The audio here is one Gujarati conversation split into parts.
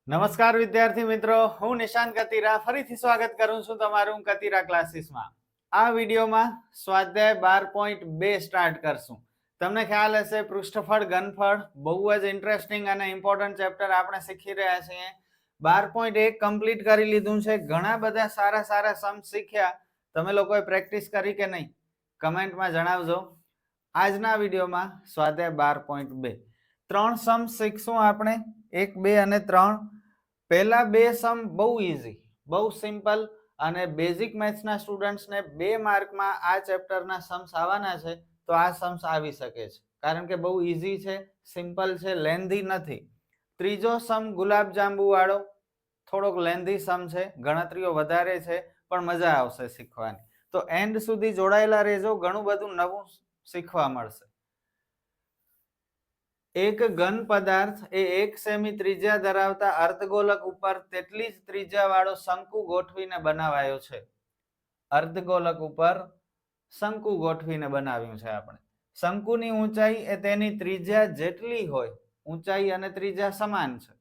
નમસ્કાર વિદ્યાર્થી મિત્રો, હું નિશાંત કતીરા ફરીથી સ્વાગત કરું છું તમારું કતીરા ક્લાસીસમાં. આ વિડીયોમાં સ્વાધ્યાય 12.2 સ્ટાર્ટ કરશું. તમને ખ્યાલ હશે પૃષ્ઠફળ ઘનફળ બહુ જ ઇન્ટરેસ્ટિંગ અને ઇમ્પોર્ટન્ટ ચેપ્ટર આપણે શીખી રહ્યા છીએ. 12.1 કમ્પ્લીટ કરી લીધું છે. ઘણા બધા સારા સમ શીખ્યા. તમે લોકોએ પ્રેક્ટિસ કરી કે નહીં? કમેન્ટમાં જણાવજો. આજના વિડીયોમાં સ્વાધ્યાય 12.2 ત્રણ સમ શીખશું આપણે, 1, 2 અને 3. પહેલા બે સમ બહુ ઈઝી, બહુ સિમ્પલ અને બેઝિક મેથ્સના સ્ટુડન્ટ્સને 2 માર્કમાં આ ચેપ્ટરના સમ્સ આવવાના છે. તો આ સમ્સ આવી શકે છે કારણ કે બહુ ઈઝી છે, સિમ્પલ છે, લેન્ધી નથી. ત્રીજો સમ ગુલાબજાંબુ વાળો થોડોક લેન્ધી સમ છે, ગણતરીઓ વધારે છે, પણ મજા આવશે શીખવાની. તો એન્ડ સુધી જોડાયેલા રહેજો, ઘણું બધું નવું શીખવા મળશે. એક ઘન પદાર્થ એ 1 સેમી ત્રિજ્યા ધરાવતા અર્ધગોલક ઉપર તેટલી જ ત્રિજ્યા વાળો શંકુ ગોઠવીને બનાવાયો છે. અર્ધગોલક ઉપર શંકુ ગોઠવીને બનાવ્યું છે આપણે. શંકુની ઊંચાઈ એ તેની ત્રિજ્યા જેટલી હોય, ઊંચાઈ અને ત્રિજ્યા સમાન છે.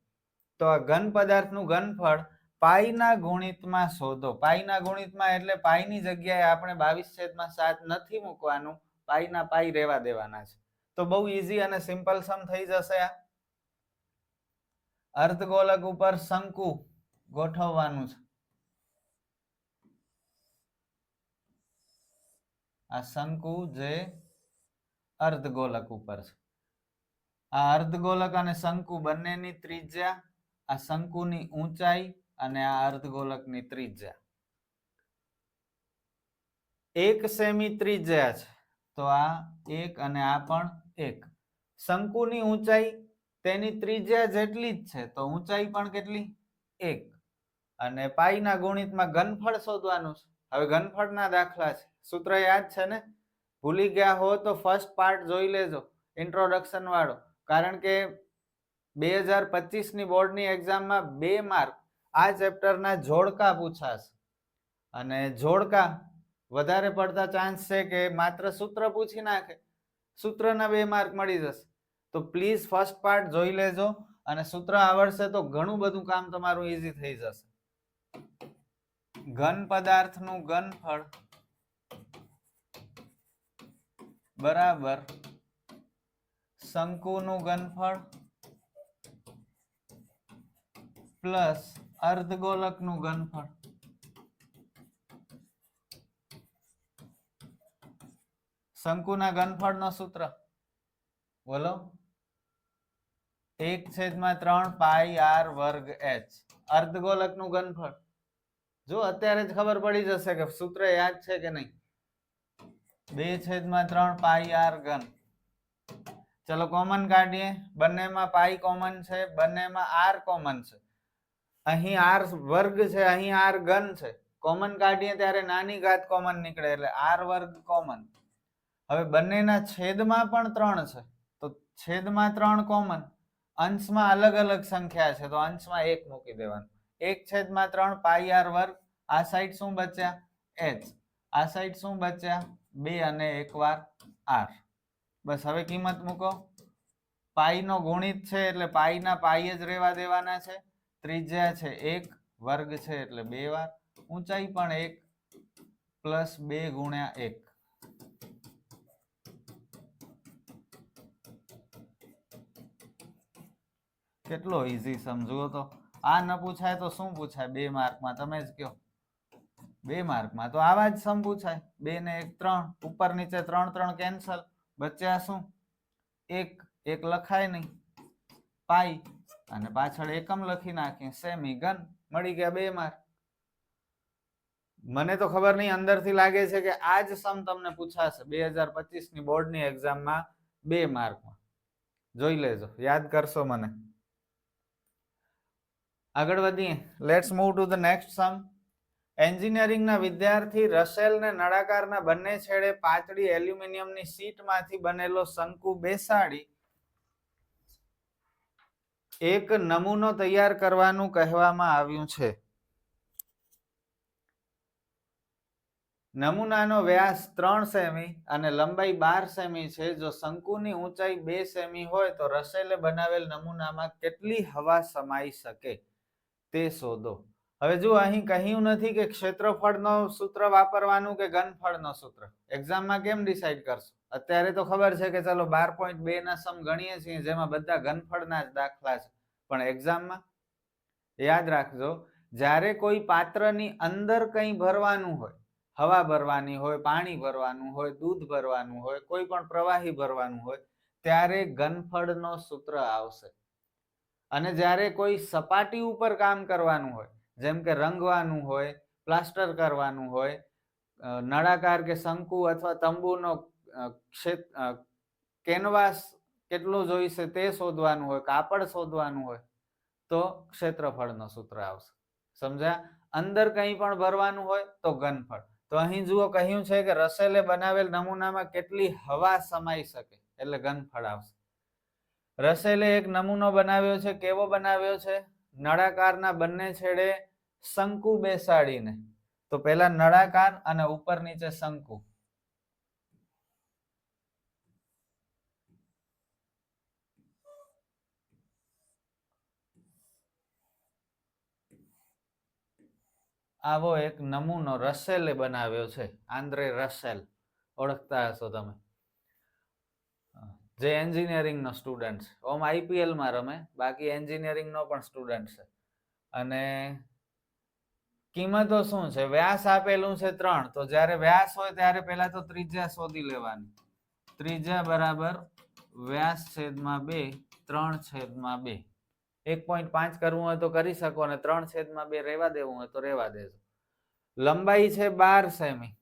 તો આ ઘન પદાર્થનું ઘનફળ પાઈના ગુણિતમાં શોધો. પાઈના ગુણિતમાં એટલે પાઈની જગ્યાએ આપણે 22/7 નથી મૂકવાનું, પાઈના પાઈ રહેવા દેવાના છે. તો બહુ ઈઝી અને સિમ્પલ સમ થઈ જશે. આ અર્ધગોલક ઉપર શંકુ ગોઠવવાનું છે. આ શંકુ જે અર્ધગોલક ઉપર છે. આ અર્ધગોલક અને શંકુ બંનેની ત્રિજ્યા, આ શંકુની ઊંચાઈ અને આ અર્ધગોલકની ત્રિજ્યા 1 સેમી ત્રિજ્યા છે. તો આ 1 અને આ પણ 1. શંકુની ઊંચાઈ તેની ત્રિજ્યા જેટલી જ છે, તો ઊંચાઈ પણ કેટલી? 1. અને પાઈના ગુણિતમાં ઘનફળ શોધવાનું છે. હવે ઘનફળના દાખલા છે, સૂત્ર યાદ છે ને? ભૂલી ગયા હો તો ફર્સ્ટ પાર્ટ જોઈ લેજો, ઇન્ટ્રોડક્શન વાળો. કારણ કે 2025ની બોર્ડની એક્ઝામમાં 2 માર્ક આ ચેપ્ટરના જોડકા પૂછાશે. અને જોડકા વધારે પડતા ચાન્સ છે કે માત્ર સૂત્ર પૂછી નાખે, સૂત્રના 2 માર્ક મળી જશે. તો પ્લીઝ ફર્સ્ટ પાર્ટ જોઈ લેજો, અને સૂત્ર આવડશે તો ઘણું બધું કામ તમારું ઈઝી થઈ જશે. ઘન પદાર્થનું ઘનફળ બરાબર શંકુનું ઘનફળ પ્લસ અર્ધગોલકનું ઘનફળ. શંકુના ઘનફળનો સૂત્ર બોલો, 1/3 પાઈ આર વર્ગ h. અર્ધગોલકનું ઘનફળ જો અત્યારે જ ખબર પડી જશે કે સૂત્ર યાદ છે કે નહીં. 2/3 પાઈ આર ઘન. ચલો કોમન કાઢીએ. બંનેમાં પાઈ કોમન છે, બંનેમાં આર કોમન છે. અહીં આર વર્ગ છે, અહીં આર ઘન છે. કોમન કાઢીએ ત્યારે નાની ઘાત કોમન નીકળે એટલે આર વર્ગ કોમન. હવે બંનેના છેદમાં પણ 3 છે, તો છેદમાં 3 કોમન. અંશમાં અલગ અલગ સંખ્યા છે, તો અંશમાં 1 મૂકી દેવાનું. 1/3 પાઈ આર વર્ગ. આ સાઈડ શું બચ્યા? h. આ સાઈડ શું બચ્યા? 2 અને 1 વાર r. બસ હવે કિંમત મૂકો. પાઈનો ગુણિત છે એટલે પાઈના પાઈ જ રહેવા દેવાના છે. ત્રિજ્યા છે 1, વર્ગ છે એટલે 2 વાર. ઊંચાઈ પણ 1 પ્લસ 2 ગુણ્યા 1. કેટલો ઈઝી સમજો તો. આ ન પૂછાય તો શું પૂછાય 2 માર્કમાં? તમે જ કહો. 2 માર્કમાં તો આવા જ સમ પૂછાય. 2 ને 1 3, ઉપર નીચે 3 કેન્સલ, બચ્યા શું? 1 લખાય નહીં, પાઈ અને પાછળ એકમ લખી નાખીએ, સેમી ઘન. મળી ગયા 2 માર્ક. મને તો ખબર નહીં, અંદરથી લાગે છે કે આ જ સમ તમને પૂછાશે 2025ની બોર્ડની એક્ઝામમાં 2 માર્કમાં. જોઈ લેજો, યાદ કરશો મને. આગળ વધીએ. Let's move to the next sum. એન્જિનિયરિંગના વિદ્યાર્થી રસેલને નળાકારના બંને છેડે પાતળી એલ્યુમિનિયમની શીટમાંથી બનેલો શંકુ બેસાડી એક નમૂનો તૈયાર કરવાનું કહેવામાં આવ્યું છે. નમૂનાનો વ્યાસ 3 સેમી અને લંબાઈ 12 સેમી છે. જો શંકુની ઊંચાઈ 2 સેમી હોય તો રસેલે બનાવેલ નમૂનામાં કેટલી હવા સમાઈ શકે? તે શોધો. હવે જો અહીં કહ્યું નથી કે ક્ષેત્રફળનો સૂત્ર વાપરવાનું કે ઘનફળનો સૂત્ર. એક્ઝામમાં કેમ ડિસાઈડ કરશો? અત્યારે તો ખબર છે કે ચલો 12.2 ના સમ ગણીએ છીએ જેમાં બધા ઘનફળના જ દાખલા છે, પણ એક્ઝામમાં યાદ રાખજો, જ્યારે કોઈ પાત્રની અંદર કંઈ ભરવાનું હોય, હવા ભરવાની હોય, પાણી ભરવાનું હોય, દૂધ ભરવાનું હોય, કોઈ પણ પ્રવાહી ભરવાનું હોય, ત્યારે ઘનફળનો સૂત્ર આવશે. અને જ્યારે કોઈ સપાટી ઉપર કામ કરવાનું હોય, જેમ કે રંગવાનું હોય, પ્લાસ્ટર કરવાનું હોય, નળાકાર કે શંકુ અથવા તંબુનો કેનવાસ કેટલું જોઈશે તે શોધવાનું હોય, કાપડ શોધવાનું હોય, તો ક્ષેત્રફળનો સૂત્ર આવશે. સમજ્યા? અંદર કંઈ પણ ભરવાનું હોય તો ઘનફળ. તો અહીં જુઓ કહ્યું છે કે રસેલે બનાવેલ નમૂનામાં કેટલી હવા સમાઈ શકે, એટલે ઘનફળ આવશે. રસેલે એક નમૂનો બનાવ્યો છે. કેવો બનાવ્યો છે? નળાકારના બંને છેડે શંકુ બેસાડીને. તો પહેલા નળાકાર અને ઉપર નીચે શંકુ. આવો એક નમૂનો રસેલે બનાવ્યો છે. આંદ્રે રસેલ, ઓળખતા હશો તમે, જે એન્જિનિયરિંગનો સ્ટુડન્ટ છે. ઓમ આઈપીએલમાં રમે, બાકી એન્જિનિયરિંગનો પણ સ્ટુડન્ટ છે. અને કિંમતો શું છે? વ્યાસ આપેલું છે 3. તો જ્યારે વ્યાસ હોય ત્યારે પહેલા તો ત્રિજ્યા શોધી લેવાની. ત્રિજ્યા બરાબર વ્યાસ છેદમાં 2, 3/2. 1.5 કરવું હોય તો કરી શકો, અને 3/2 રહેવા દેવું હોય તો રહેવા દેજો. લંબાઈ છે 12 સેમી.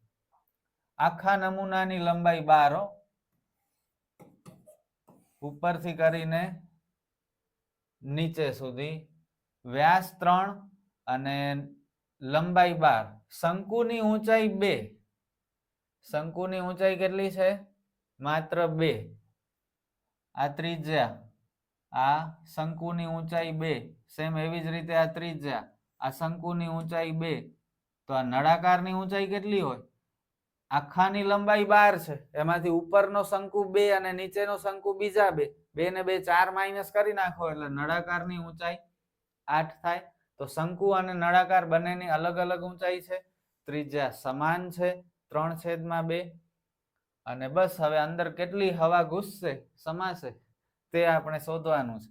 આખા નમૂનાની લંબાઈ 12, ઉપરથી કરીને નીચે સુધી. વ્યાસ 3 અને લંબાઈ 12. શંકુની ઊંચાઈ 2. શંકુની ઊંચાઈ કેટલી છે? માત્ર 2. આ ત્રિજ્યા, આ શંકુની ઊંચાઈ 2. સેમ એવી જ રીતે આ ત્રિજ્યા, આ શંકુની ઊંચાઈ 2. તો આ નળાકારની ઊંચાઈ કેટલી હોય? આખાની લંબાઈ 12 છે, એમાંથી ઉપરનો શંકુ 2 અને નીચેનો શંકુ બીજા 2. 2 ને 2 4 માઇનસ કરી નાખો એટલે નળાકારની ઊંચાઈ 8 થાય. તો શંકુ અને નળાકાર બંનેની અલગ અલગ ઊંચાઈ છે. ત્રિજ્યા સમાન છે 3/2. અને બસ હવે અંદર કેટલી હવા ઘૂસશે, સમાશે, તે આપણે શોધવાનું છે.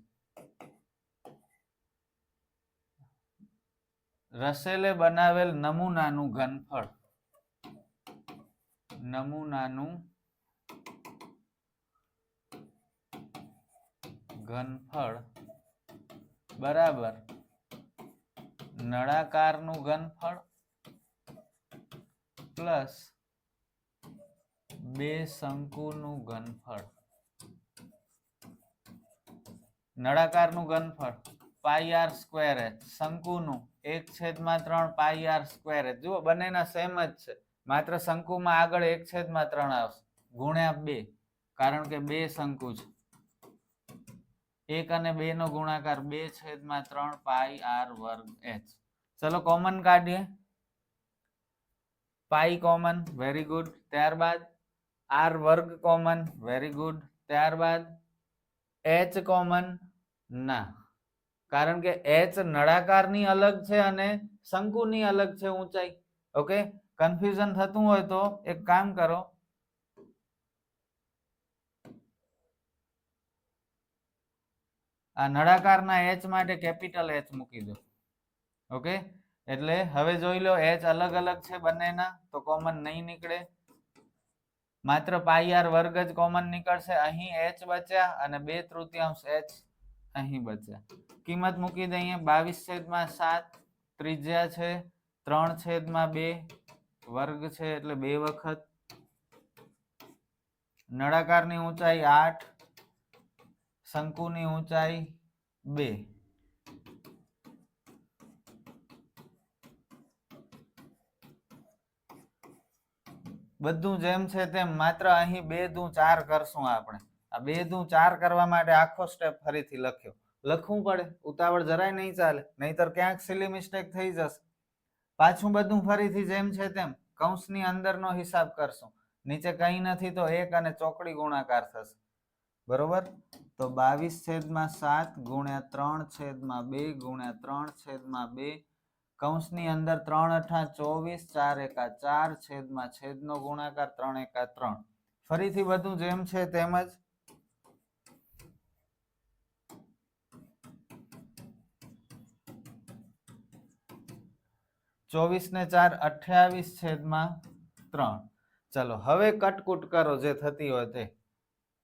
રસેલે બનાવેલ નમૂનાનું ઘનફળ. નમૂનાનું ઘનફળ બરાબર નળાકારનું ઘનફળ પ્લસ 2 શંકુનું ઘનફળ. નળાકારનું ઘનફળ πr²h, શંકુનું 1/3 πr²h. જુઓ બંનેના સેમ જ છે, માત્ર શંકુમાં આગળ 1/3 આવશે ગુણ્યા 2, કારણ કે 2 શંકુ છે. 1 અને 2 નો ગુણાકાર 2/3 πr²h. ચલો કોમન કાઢીએ. પાઈ કોમન, વેરી ગુડ. ત્યારબાદ r² કોમન, વેરી ગુડ. ત્યારબાદ h કોમન, ના, કારણ કે h નળાકારની અલગ છે અને શંકુની અલગ છે ઊંચાઈ. ઓકે, કન્ફ્યુઝન થતું હોય તો એક કામ કરો, આ નળાકારના h માટે કેપિટલ H મૂકી દો. ઓકે, એટલે હવે જોઈ લો h અલગ અલગ છે બંનેના, તો કોમન નહીં નીકળે. માત્ર πr² જ કોમન નીકળશે. અહીં h બચ્યા અને 2/3 h અહીં બચ્યા. કિંમત મૂકી દઈએ. 22/7. ત્રિજ્યા છે 3/2, વર્ગ છે એટલે 2 વખત. નળાકારની ઊંચાઈ 8, શંકુની ઊંચાઈ 2. બધું જેમ છે તેમ, માત્ર અહીં 2 દુ 4 કરશું આપણે. આ 2 દુ 4 કરવા માટે આખો સ્ટેપ ફરીથી લખ્યો. લખવું પડે, ઉતાવળ જરાય નહીં ચાલે, નહીતર ક્યાંક સિલી મિસ્ટેક થઈ જશે. પાછું બધું ફરીથી જેમ છે તેમ કૌંસની અંદરનો હિસાબ કરશું. નીચે કંઈ નથી તો 1 અને ચોકડી ગુણાકાર થશે. બરોબર? તો 22/7 ગુણ્યા 3/2 ગુણ્યા 3/2 કૌંસની અંદર 3 × 8 = 24, 4 × 4 છેદનો ગુણાકાર 3 × 3. ફરીથી બધું જેમ છે તેમ જ. 24 ને 4 28/3. ચલો હવે કટકૂટ કરો જે થતી હોય તે.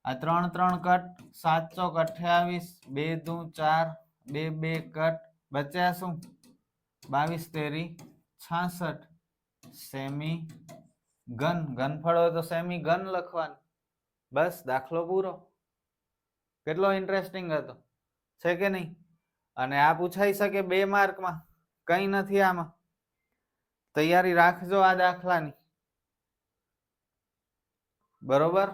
આ 3 3 કટ, 7 ચોક 28, 2 દુ 4, 2 2 કટ, બચ્યા શું? 22 તેરી 66. સેમી ઘન, ઘનફળ હોય તો સેમી ઘન લખવાનું. બસ દાખલો પૂરો. કેટલો ઇન્ટરેસ્ટિંગ હતો, છે કે નહીં? અને આ પૂછાઈ શકે 2 માર્કમાં, કંઈ નથી આમાં. તૈયારી રાખજો આ દાખલાની, બરોબર?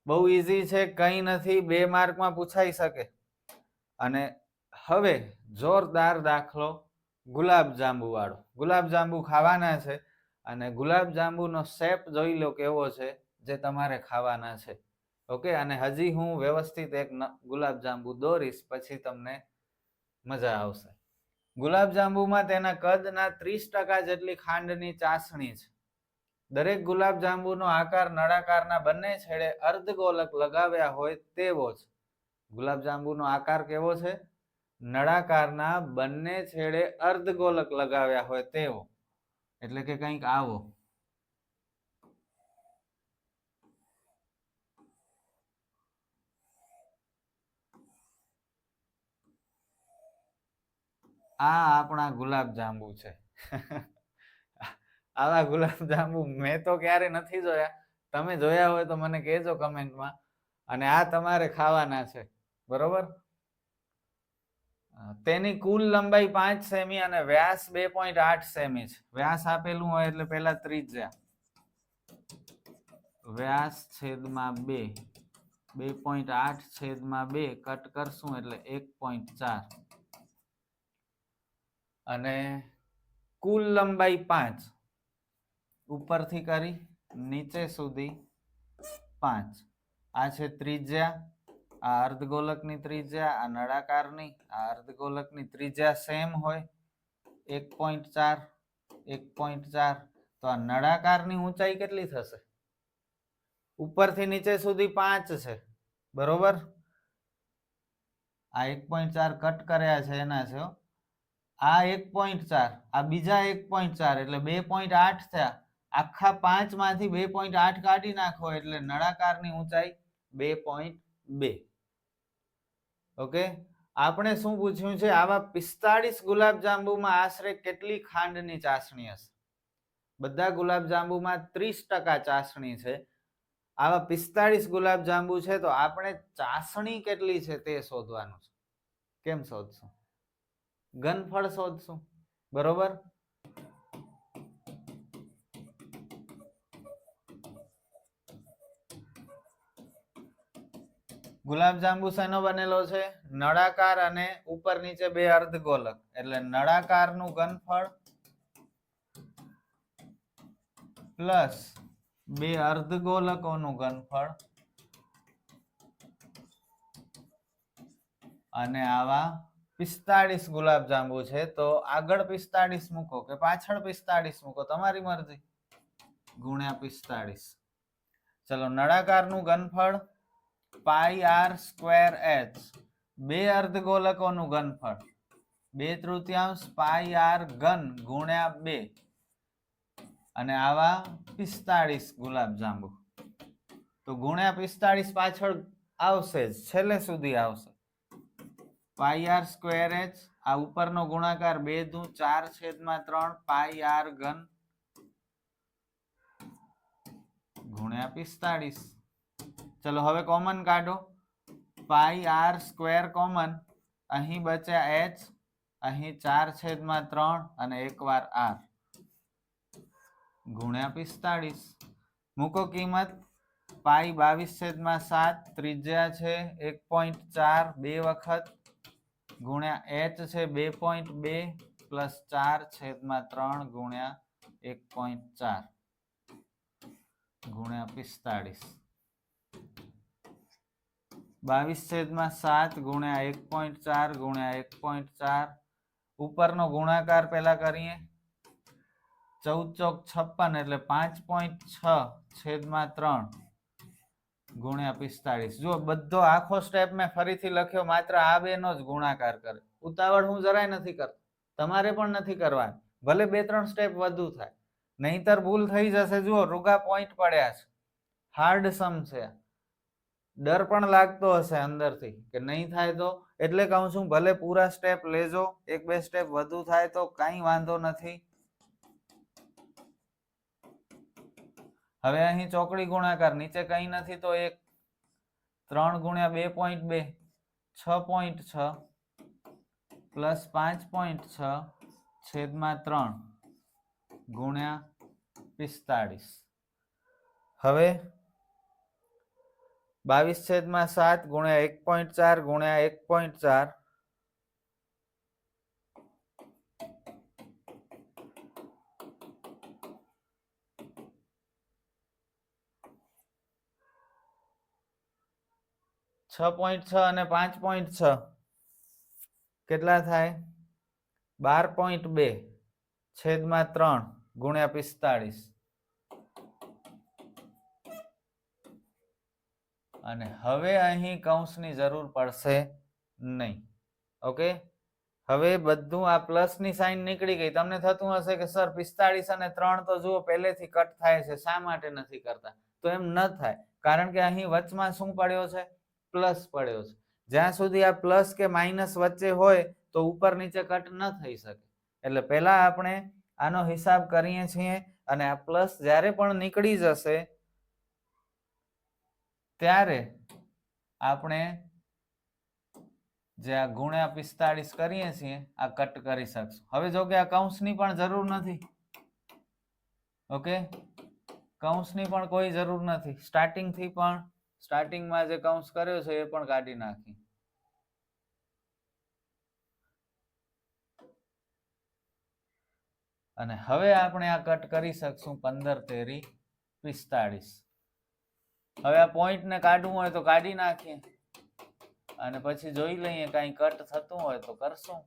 બહુ ઈઝી છે, કંઈ નથી, 2 માર્કમાં પૂછાઈ શકે. અને હવે જોરદાર દાખલો ગુલાબજાંબુ વાળો. ગુલાબજાંબુ ખાવાના છે અને ગુલાબજાંબુનો શેપ જોઈ લો કેવો છે જે તમારે ખાવાના છે. ઓકે, અને હજી હું વ્યવસ્થિત એક ગુલાબજાંબુ દોરીશ, પછી તમને મજા આવશે. ગુલાબજાંબુમાં તેના કદના 30% જેટલી ખાંડની ચાસણી છે. દરેક ગુલાબજાંબુનો આકાર નળાકારના બંને છેડે અર્ધગોલક લગાવ્યા હોય તેવો છે. ગુલાબજાંબુનો આકાર કેવો છે? નળાકારના બંને છેડે અર્ધગોલક લગાવ્યા હોય તેવો, એટલે કે કંઈક આવો. આ આપણા ગુલાબજાંબુ છે. આવા ગુલાબજાંબુ મેં તો ક્યારે નથી જોયા. તમે જોયા હોય તો મને કહેજો કમેન્ટમાં. અને આ તમારે ખાવાના છે, બરોબર? તેની કુલ લંબાઈ 5 સેમી અને વ્યાસ 2.8 સેમી છે. વ્યાસ આપેલું હોય એટલે પહેલા ત્રિજ્યા, વ્યાસ છેદમાં 2, 2.8 છેદમાં 2 કટ કરશું એટલે 1.4. અને કુલ લંબાઈ 5, ઉપરથી કરી નીચે સુધી 5. આ છે ત્રિજ્યા, આ અર્ધગોલકની ત્રિજ્યા, આ નળાકારની, આ અર્ધગોલકની ત્રિજ્યા સેમ હોય 1.4, 1.4. તો આ નળાકારની ઊંચાઈ કેટલી થશે? ઉપરથી નીચે સુધી 5 છે, બરોબર? આ 1.4 કટ કર્યા છે એના છે. આ 1.4, આ બીજા 1.4 એટલે 2.8 થયા. આખા 5 માંથી 2.8 કાઢી નાખો એટલે નળાકારની ઊંચાઈ 2.2. ઓકે, આપણે શું પૂછ્યું છે? આવા 45 ગુલાબજાંબુમાં આશરે કેટલી ખાંડની ચાસણી હશે? બધા ગુલાબજાંબુમાં 30% ચાસણી છે. આવા 45 ગુલાબજાંબુ છે તો આપણે ચાસણી કેટલી છે તે શોધવાનું છે. કેમ શોધશું? ઘનફળ શોધશું, બરોબર? ગુલાબજાંબુ શેનો બનેલો છે? નળાકાર અને ઉપર નીચે 2 અર્ધગોલક, એટલે નળાકારનું ઘનફળ પ્લસ 2 અર્ધગોલકોનું ઘનફળ. અને આવા 45 ગુલાબજાંબુ છે તો આગળ 45 મૂકો કે પાછળ 45 મૂકો, તમારી મરજી, ગુણ્યા 45. ચલો, નળાકારનું ઘનફળ πr²h, 2 અર્ધગોલકોનું ઘનફળ 2/3 πr ઘન ગુણ્યા 2. અને આવા 45 ગુલાબજાંબુ, તો ગુણ્યા 45 પાછળ આવશે જ, છેલ્લે સુધી આવશે. πr²h, આ ઉપરનો ગુણાકાર 2 દુ 4/3 πr ઘન ગુણ્યા 45. ચલો હવે કોમન કાઢો. πr² કોમન, અહીં બચ્યા h, અહીં 4/3 અને એક વાર r ગુણ્યા 45. મૂકો કિંમત. પાઈ 22/7, ત્રિજ્યા છે 1.4, 2 વખત ગુણ્યા h છે 2.2 પ્લસ 4/3 ગુણ્યા 1.4 ગુણ્યા 45. 22/7 ગુણ્યા 1.4 ગુણ્યા 1.4 ઉપરનો ગુણાકાર પેલા કરીએ 14 ચોક 56 એટલે 5.6/3 ગુણ્યા 45. જો બધો આખો સ્ટેપ મેં ફરીથી લખ્યો, માત્ર આ બેનો જ ગુણાકાર કરે. ઉતાવળ હું જરાય નથી કરતો, તમારે પણ નથી કરવાની. ભલે 2-3 સ્ટેપ વધુ થાય, નહીતર ભૂલ થઈ જશે. જુઓ રૂગા પોઈન્ટ પડ્યા છે, હાર્ડ સમ છે. ડર પણ લાગતો હશે અંદરથી કે નહીં થાય તો, એટલે કહું છું ભલે પૂરા સ્ટેપ લેજો, 1-2 સ્ટેપ વધુ થાય તો કઈ વાંધો નથી. હવે અહીં ચોકડી ગુણાકાર, નીચે કઈ નથી તો 1, 3 ગુણ્યા 2.2 6.6 પ્લસ 5.6/3 ગુણ્યા 45. હવે 22/7 ગુણ્યા 1.4 ગુણ્યા 1.4 6.6 અને 5.6 કેટલા થાય? 12.2/3 ગુણ્યા 45. અને હવે અહીં કૌંસની જરૂર પડશે નહીં. ઓકે, હવે બધું આ પ્લસની સાઈન નીકળી ગઈ. તમને થતું હશે કે સર 45 અને 3 તો જુઓ પહેલેથી કટ થાય છે, શા માટે નથી કરતા? તો એમ ન થાય, કારણ કે અહીં વચમાં શું પડ્યો છે? પ્લસ પડ્યો છે. જ્યાં સુધી આ પ્લસ કે માઇનસ વચ્ચે હોય તો ઉપર નીચે કટ ન થઈ શકે. એટલે પહેલા આપણે આનો હિસાબ કરીએ છીએ, અને આ પ્લસ જ્યારે પણ નીકળી જશે ત્યારે આપણે જે આ ગુણ્યા 45 કરીએ છીએ આ કટ કરી શકશું. હવે જો કે આ કૌંસની પણ જરૂર નથી. ઓકે, કૌંસની પણ કોઈ જરૂર નથી. સ્ટાર્ટિંગથી પણ સ્ટાર્ટિંગમાં જે કૌંસ કર્યો છે એ પણ કાઢી નાખી. અને હવે આપણે આ કટ કરી શકશું 15×3 = 45. હવે આ પોઈન્ટ ને કાઢવું હોય તો કાઢી નાખીએ, અને પછી જોઈ લઈએ કઈ કટ થતું હોય તો કરશું.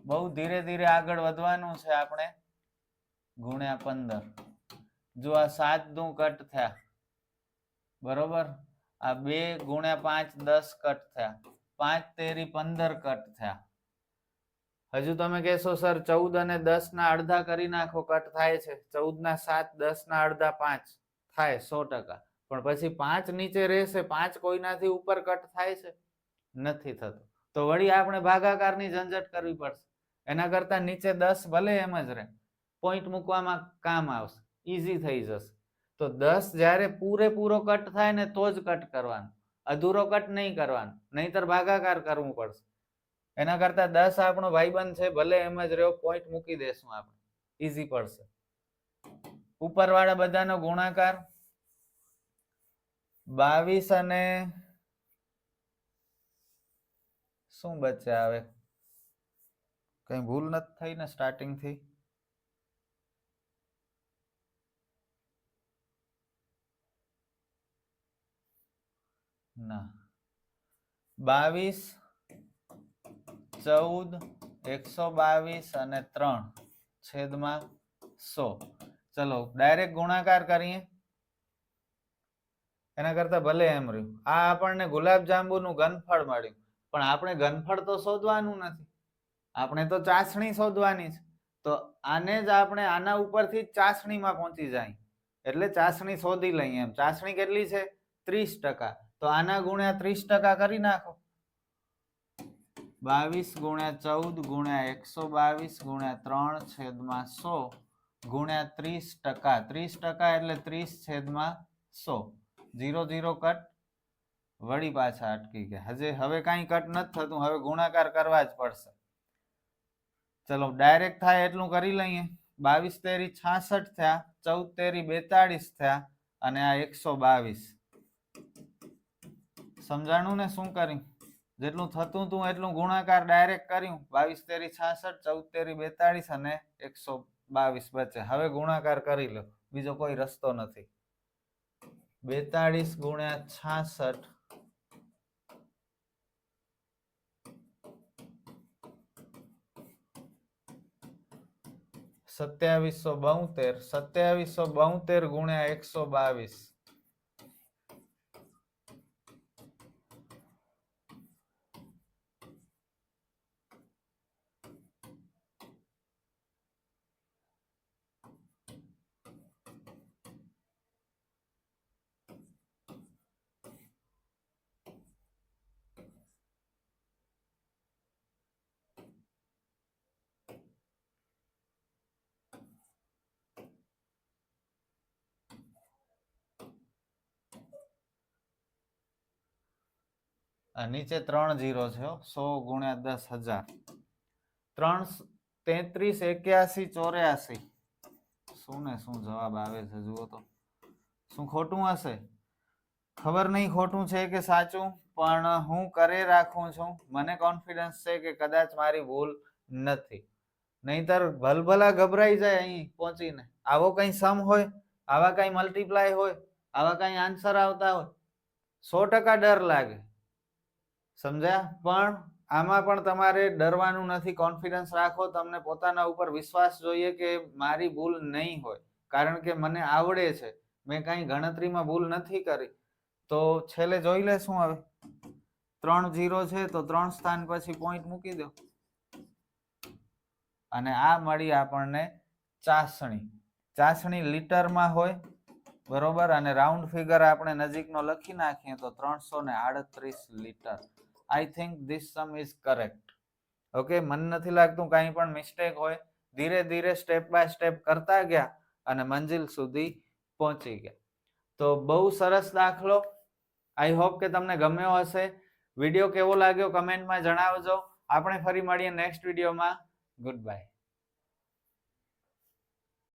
બહુ ધીરે ધીરે આગળ વધવાનું છે આપણે. ગુણ્યા 15. જો આ 7 દુ કટ થયા, બરોબર. આ 2 ગુણ્યા 5 10 કટ થયા, 5×3 = 15 કટ થયા. હજુ તમે કહેશો સર 14 અને 10 ના અડધા કરી નાખો, કટ થાય છે. 14 ના 7, 10 ના અડધા 5 થાય 100%. પણ પછી 5 નીચે રહેશે, 5 કોઈનાથી ઉપર કટ થાય છે? નથી થતું. તો વળી આપણે ભાગાકારની ઝંઝટ કરવી પડશે. એના કરતા નીચે 10 ભલે એમ જ રહે, પોઈન્ટ મૂકવામાં કામ આવશે, ઈઝી થઈ જશે. તો 10 જ્યારે પૂરેપૂરો કટ થાય ને તો જ કટ કરવાનો, અધૂરો કટ નહીં કરવાનો, નહીતર ભાગાકાર કરવું પડશે. એના કરતા 10 આપણો ભાઈબંધ છે, ભલે એમ જ રહ્યો, પોઈન્ટ મૂકી દેશું આપણે, ઈઝી પડશે. ઉપરવાળા બધાનો ગુણાકાર 22 અને શું બચે? આવે કઈ ભૂલ નથી થઈ ને સ્ટાર્ટિંગ થી? ના, 22, 14, 122 અને 3/100. ચલો ડાયરેક્ટ ગુણાકાર કરીએ. એના કરતા ભલે એમ રહ્યું. આ આપણને ગુલાબજાંબુનું ઘનફળ મળ્યું, પણ આપણે ઘનફળ તો શોધવાનું નથી, આપણે તો ચાસણી શોધવાની છે. તો આને જ આપણે આના ઉપરથી જ ચાસણીમાં પહોંચી જાય, એટલે ચાસણી શોધી લઈએ. એમ ચાસણી કેટલી છે? 30%. તો આના ગુણ્યા 30% કરી નાખો. 22 ગુણ્યા 14 ગુણ્યા 122 ગુણ્યા 3/100 ગુણ્યા 30%. 30% એટલે 30/100. 0 0 કટ, વળી પાછા અટકી ગયા. હવે કાંઈ કટ નથી થતું, હવે ગુણાકાર કરવા જ પડશે. ચલો ડાયરેક્ટ થાય એટલું કરી લઈએ. 22×3 = 66 થયા, 14×3 = 42 થયા, અને આ 122. સમજાણું ને શું કર્યું? જેટલું થતું હતું એટલું ગુણાકાર ડાયરેક્ટ કર્યું. 22×3 = 66, 14×3 = 42 અને 122 બચે. હવે ગુણાકાર કરી લો, બીજો કોઈ રસ્તો નથી. 42 ગુણ્યા 66 2772 2772 ગુણ્યા 122 નીચે 3 0 છે 100 ગુણ્યા 10,000 33 81 84 શું ને શું જવાબ આવે છે જુઓ તો શું ખોટું હશે ખબર નહીં ખોટું છે કે સાચું પણ હું કરે રાખું છું મને કોન્ફિડન્સ છે કે કદાચ મારી ભૂલ નથી નહીતર ભલભલા ગભરાઈ જાય અહીં પહોંચીને આવો કઈ સમ હોય આવા કઈ મલ્ટીપ્લાય હોય આવા કઈ આન્સર આવતા હોય 100% ડર લાગે સમજ્યા પણ આમાં પણ તમારે ડરવાનું નથી કોન્ફિડન્સ રાખો તમને પોતાના ઉપર વિશ્વાસ જોઈએ કે મારી ભૂલ નહીં હોય કારણ કે મને આવડે છે મેં કઈ ગણતરીમાં ભૂલ નથી કરી તો છેલ્લે જોઈ લેશું હવે 3 0 છે તો 3 સ્થાન પછી પોઈન્ટ મૂકી દો અને આ મળી આપણને ચાસણી લીટરમાં હોય બરોબર અને રાઉન્ડ ફિગર આપણે નજીકનો લખી નાખીએ તો 338 litre I think this sum is correct okay મને નથી લાગતું કાંઈ પણ મિસ્ટેક હોય ધીરે ધીરે સ્ટેપ બાય સ્ટેપ કરતા ગયા અને મંજિલ સુધી પહોંચી ગયા તો બહુ સરસ દાખલો આઈ હોપ કે તમને ગમ્યો હશે વિડીયો કેવો લાગ્યો કમેન્ટમાં જણાવજો આપણે ફરી મળીએ નેક્સ્ટ વિડીયોમાં ગુડ બાય